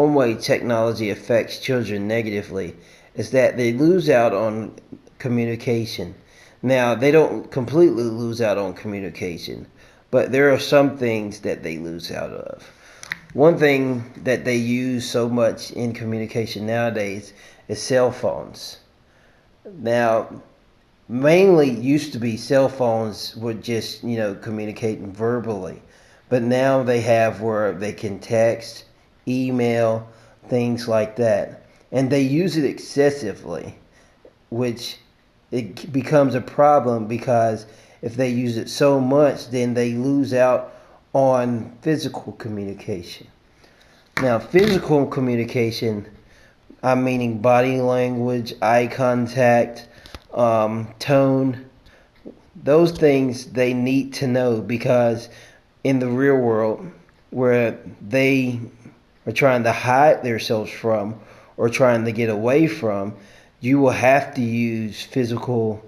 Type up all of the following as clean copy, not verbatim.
one way technology affects children negatively is that they lose out on communication. Now, they don't completely lose out on communication, but there are some things that they lose out of. One thing that they use so much in communication nowadays is cell phones. Now, mainly used to be cell phones would just, communicate verbally. But now they have where they can text, email, things like that. And they use it excessively, which it becomes a problem because if they use it so much, then they lose out on physical communication. Now, physical communication, I'm meaning body language, eye contact, tone, those things they need to know because in the real world, where they are trying to hide themselves from or trying to get away from, you will have to use physical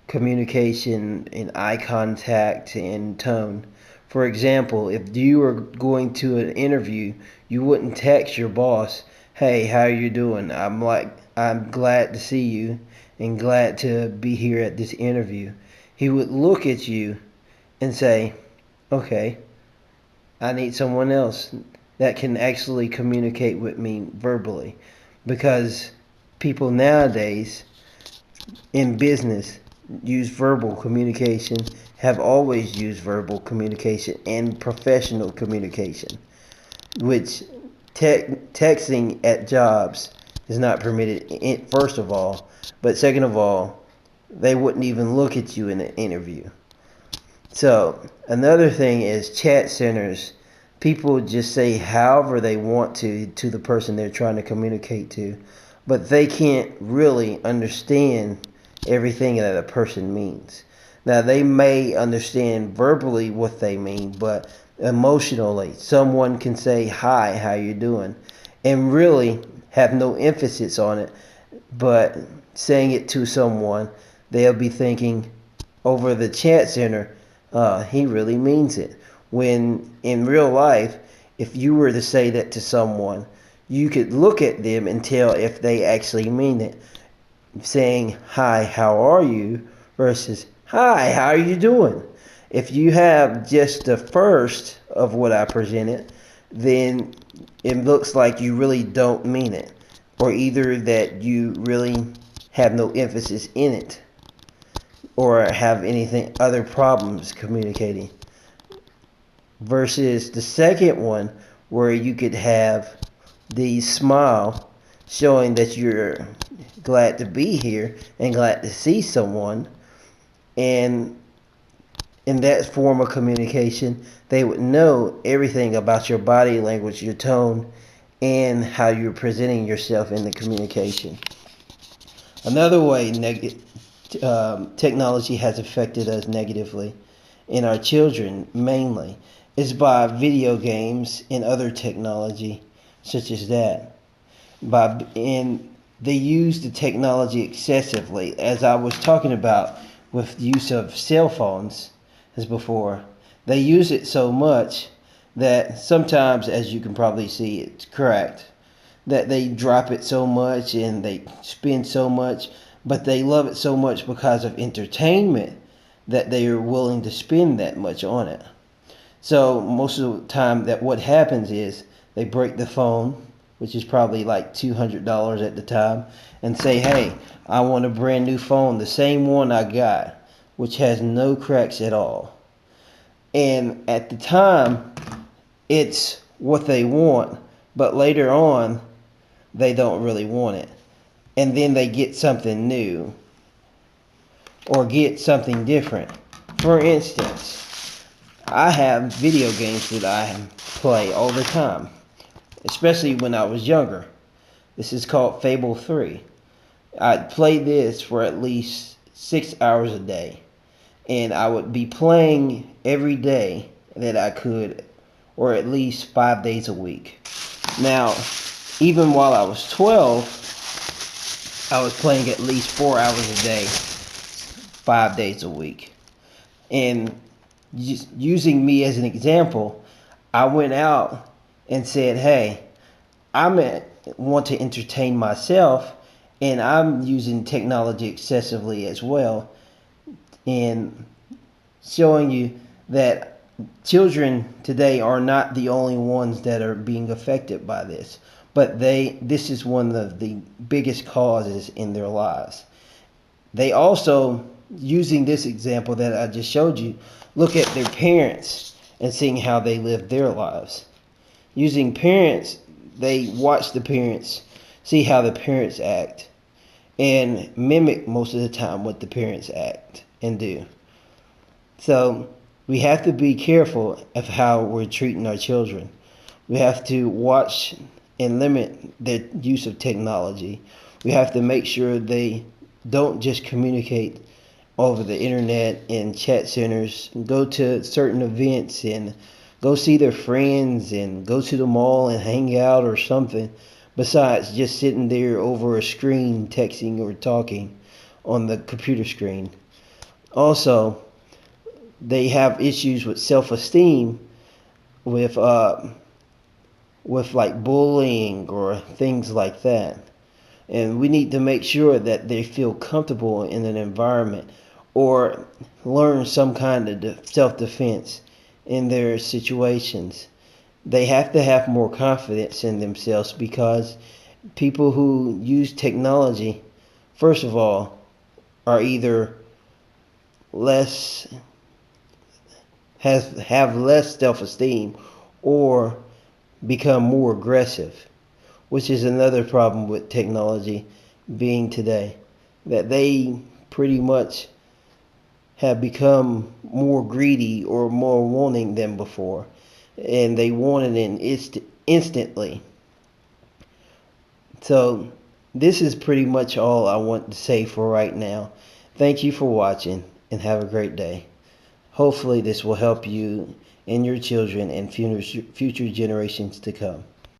communication and eye contact and tone. For example, if you were going to an interview, you wouldn't text your boss, "Hey, how are you doing? I'm glad to see you and glad to be here at this interview." He would look at you and say, "Okay, I need someone else that can actually communicate with me verbally." Because people nowadays in business use verbal communication, have always used verbal communication and professional communication, which texting at jobs is not permitted, first of all, but second of all, they wouldn't even look at you in an interview. So another thing is chat centers. People just say however they want to the person they're trying to communicate to, but they can't really understand everything that a person means. Now they may understand verbally what they mean, but emotionally, someone can say, "Hi, how you doing?" and really have no emphasis on it, but saying it to someone, they'll be thinking over the chat center, he really means it. When in real life, if you were to say that to someone, you could look at them and tell if they actually mean it. Saying, "Hi, how are you?" versus, "Hi, how are you doing?" If you have just the first of what I presented, then it looks like you really don't mean it, or either that you really have no emphasis in it, or have anything other problems communicating. Versus the second one, where you could have the smile showing that you're glad to be here and glad to see someone, and in that form of communication, they would know everything about your body language, your tone, and how you're presenting yourself in the communication. Another way technology has affected us negatively, in our children mainly, is by video games and other technology such as that. And they use the technology excessively, as I was talking about with the use of cell phones as before. They use it so much that sometimes, as you can probably see, it's correct that they drop it so much and they spend so much, but they love it so much because of entertainment that they are willing to spend that much on it. So most of the time that what happens is they break the phone, which is probably like $200 at the time, and say, "Hey, I want a brand new phone, the same one I got, which has no cracks at all." And at the time, it's what they want, but later on, they don't really want it. And then they get something new or get something different. For instance, I have video games that I play all the time, especially when I was younger. This is called Fable 3. I'd play this for at least 6 hours a day, and I would be playing every day that I could, or at least 5 days a week. Now, even while I was 12, I was playing at least 4 hours a day, 5 days a week. And using me as an example, I went out and said, "Hey, want to entertain myself, and I'm using technology excessively as well, and showing you that children today are not the only ones that are being affected by this, but this is one of the biggest causes in their lives. They also, using this example that I just showed you, look at their parents and seeing how they live their lives. Using parents, they watch the parents, see how the parents act, and mimic most of the time what the parents act and do. So we have to be careful of how we're treating our children. We have to watch and limit their use of technology. We have to make sure they don't just communicate over the internet and chat centers, and go to certain events and go see their friends and go to the mall and hang out or something, besides just sitting there over a screen texting or talking on the computer screen. Also, they have issues with self-esteem, with like bullying or things like that. And we need to make sure that they feel comfortable in an environment or learn some kind of self-defense in their situations. They have to have more confidence in themselves, because people who use technology, first of all, are either less have less self-esteem or become more aggressive, which is another problem with technology being today, that they pretty much have become more greedy or more wanting than before, and they want it instantly. So this is pretty much all I want to say for right now. Thank you for watching, and have a great day. Hopefully this will help you and your children and future generations to come.